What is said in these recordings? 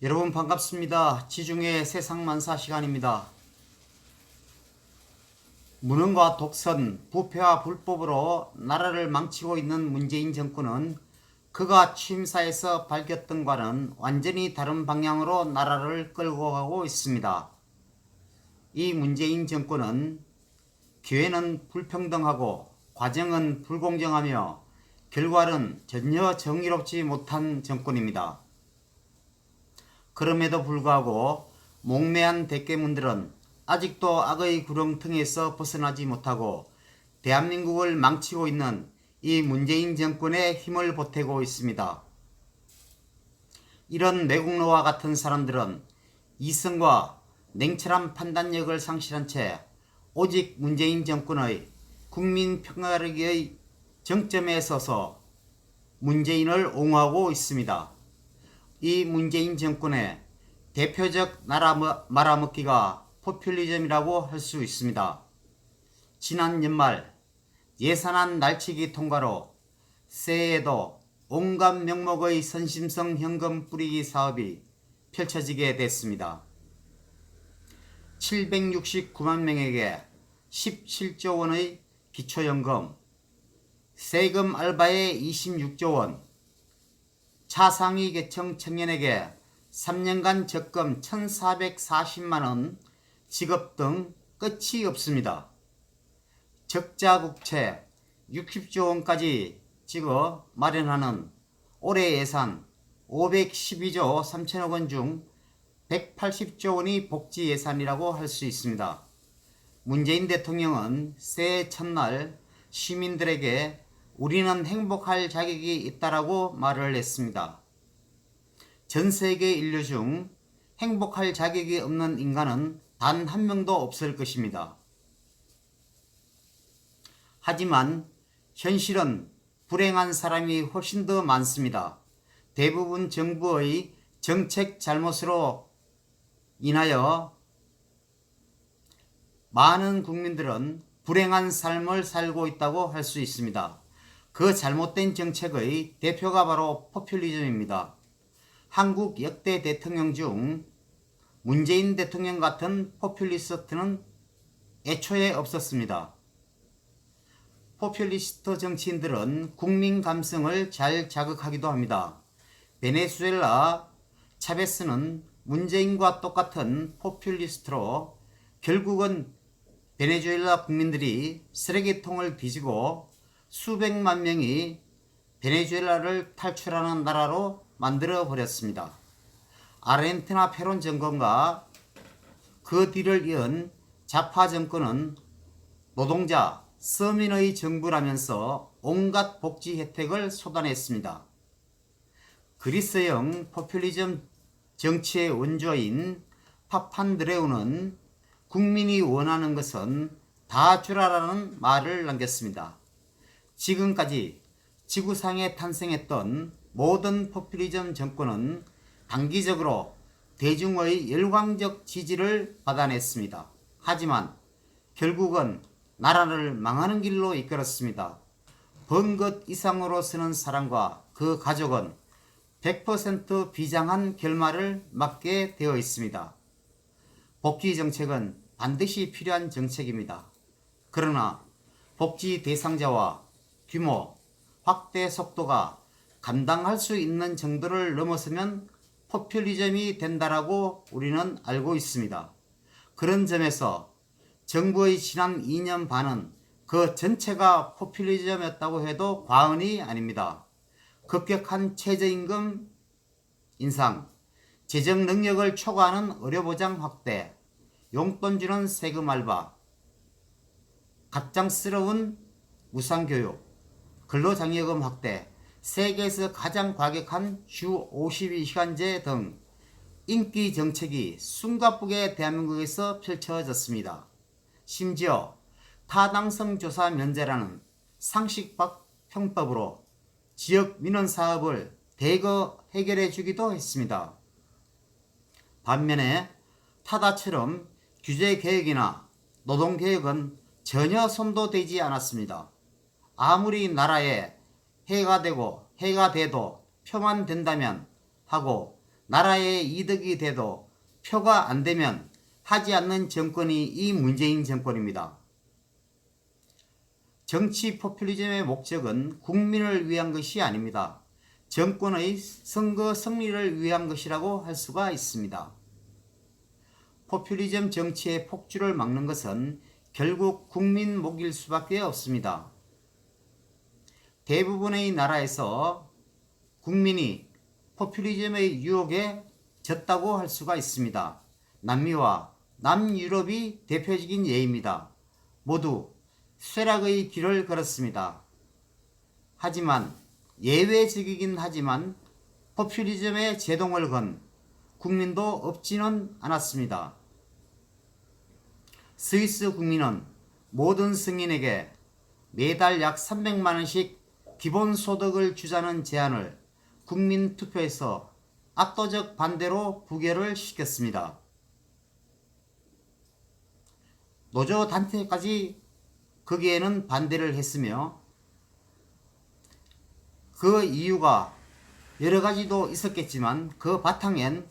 여러분 반갑습니다. 지중해 세상만사 시간입니다. 무능과 독선, 부패와 불법으로 나라를 망치고 있는 문재인 정권은 그가 취임사에서 밝혔던 과는 완전히 다른 방향으로 나라를 끌고 가고 있습니다. 이 문재인 정권은 기회는 불평등하고 과정은 불공정하며 결과는 전혀 정의롭지 못한 정권입니다. 그럼에도 불구하고 몽매한 대깨문들은 아직도 악의 구렁텅이에서 벗어나지 못하고 대한민국을 망치고 있는 이 문재인 정권에 힘을 보태고 있습니다. 이런 매국노와 같은 사람들은 이성과 냉철한 판단력을 상실한 채 오직 문재인 정권의 국민 평화를 정점에 서서 문재인을 옹호하고 있습니다. 이 문재인 정권의 대표적 나라 말아먹기가 포퓰리즘이라고 할 수 있습니다. 지난 연말 예산안 날치기 통과로 새해에도 온갖 명목의 선심성 현금 뿌리기 사업이 펼쳐지게 됐습니다. 769만 명에게 17조 원의 기초연금, 세금 알바에 26조 원, 차상위 계층 청년에게 3년간 적금 1,440만원 지급 등 끝이 없습니다. 적자국채 60조 원까지 찍어 마련하는 올해 예산 512조 3천억 원 중 180조 원이 복지 예산이라고 할 수 있습니다. 문재인 대통령은 새해 첫날 시민들에게 우리는 행복할 자격이 있다라고 말을 했습니다. 전 세계 인류 중 행복할 자격이 없는 인간은 단 한 명도 없을 것입니다. 하지만 현실은 불행한 사람이 훨씬 더 많습니다. 대부분 정부의 정책 잘못으로 인하여 많은 국민들은 불행한 삶을 살고 있다고 할 수 있습니다. 그 잘못된 정책의 대표가 바로 포퓰리즘입니다. 한국 역대 대통령 중 문재인 대통령 같은 포퓰리스트는 애초에 없었습니다. 포퓰리스트 정치인들은 국민 감성을 잘 자극하기도 합니다. 베네수엘라 차베스는 문재인과 똑같은 포퓰리스트로 결국은 베네수엘라 국민들이 쓰레기통을 뒤지고 수백만 명이 베네수엘라를 탈출하는 나라로 만들어 버렸습니다. 아르헨티나 페론 정권과 그 뒤를 이은 좌파 정권은 노동자, 서민의 정부라면서 온갖 복지 혜택을 쏟아냈습니다. 그리스형 포퓰리즘 정치의 원조인 파판드레우는 국민이 원하는 것은 다 주라라는 말을 남겼습니다. 지금까지 지구상에 탄생했던 모든 포퓰리즘 정권은 단기적으로 대중의 열광적 지지를 받아냈습니다. 하지만 결국은 나라를 망하는 길로 이끌었습니다. 번 것 이상으로 쓰는 사람과 그 가족은 100% 비장한 결말을 맞게 되어 있습니다. 복지 정책은 반드시 필요한 정책입니다. 그러나 복지 대상자와 규모, 확대 속도가 감당할 수 있는 정도를 넘어서면 포퓰리즘이 된다라고 우리는 알고 있습니다. 그런 점에서 정부의 지난 2년 반은 그 전체가 포퓰리즘이었다고 해도 과언이 아닙니다. 급격한 최저임금 인상, 재정 능력을 초과하는 의료보장 확대, 용돈 주는 세금 알바, 갑작스러운 무상교육, 근로장려금 확대, 세계에서 가장 과격한 주 52시간제 등 인기 정책이 숨가쁘게 대한민국에서 펼쳐졌습니다. 심지어 타당성 조사 면제라는 상식박 편법으로 지역 민원 사업을 대거 해결해 주기도 했습니다. 반면에 타다처럼 규제 개혁이나 노동 개혁은 전혀 손도 대지 않았습니다. 아무리 나라에 해가 되고 해가 돼도 표만 된다면 하고 나라에 이득이 돼도 표가 안 되면 하지 않는 정권이 이 문재인 정권입니다. 정치 포퓰리즘의 목적은 국민을 위한 것이 아닙니다. 정권의 선거 승리를 위한 것이라고 할 수가 있습니다. 포퓰리즘 정치의 폭주를 막는 것은 결국 국민 목일 수밖에 없습니다. 대부분의 나라에서 국민이 포퓰리즘의 유혹에 졌다고 할 수가 있습니다. 남미와 남유럽이 대표적인 예입니다. 모두 쇠락의 길을 걸었습니다. 하지만 예외적이긴 하지만 포퓰리즘에 제동을 건 국민도 없지는 않았습니다. 스위스 국민은 모든 승인에게 매달 약 300만원씩 기본소득을 주자는 제안을 국민투표에서 압도적 반대로 부결을 시켰습니다. 노조단체까지 거기에는 반대를 했으며 그 이유가 여러 가지도 있었겠지만 그 바탕엔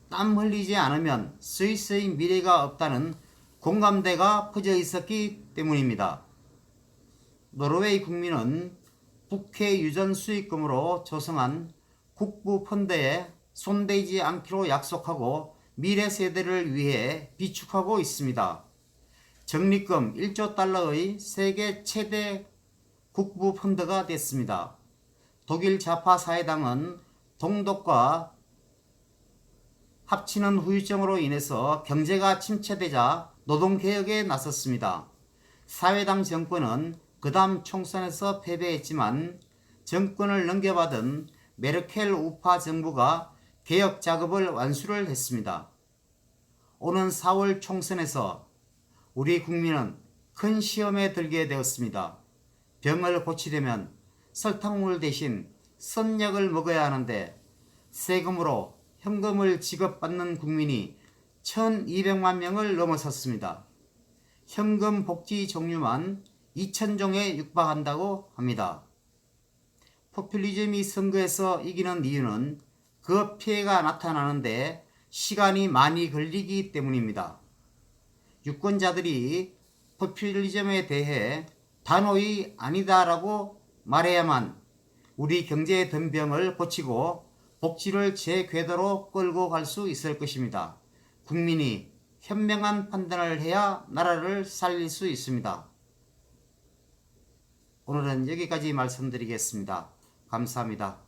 땀 흘리지 않으면 스위스의 미래가 없다는 공감대가 퍼져 있었기 때문입니다. 노르웨이 국민은 북해 유전 수익금으로 조성한 국부펀드에 손대지 않기로 약속하고 미래 세대를 위해 비축하고 있습니다. 적립금 1조 달러의 세계 최대 국부펀드가 됐습니다. 독일 좌파 사회당은 동독과 합치는 후유증으로 인해서 경제가 침체되자 노동개혁에 나섰습니다. 사회당 정권은 그 다음 총선에서 패배했지만 정권을 넘겨받은 메르켈 우파 정부가 개혁 작업을 완수를 했습니다. 오는 4월 총선에서 우리 국민은 큰 시험에 들게 되었습니다. 병을 고치려면 설탕물 대신 선약을 먹어야 하는데 세금으로 현금을 지급받는 국민이 1200만 명을 넘어섰습니다. 현금 복지 종류만 2000종에 육박한다고 합니다. 포퓰리즘이 선거에서 이기는 이유는 그 피해가 나타나는데 시간이 많이 걸리기 때문입니다. 유권자들이 포퓰리즘에 대해 단호히 아니다라고 말해야만 우리 경제의 덤병을 고치고 복지를 제 궤도로 끌고 갈 수 있을 것입니다. 국민이 현명한 판단을 해야 나라를 살릴 수 있습니다. 오늘은 여기까지 말씀드리겠습니다. 감사합니다.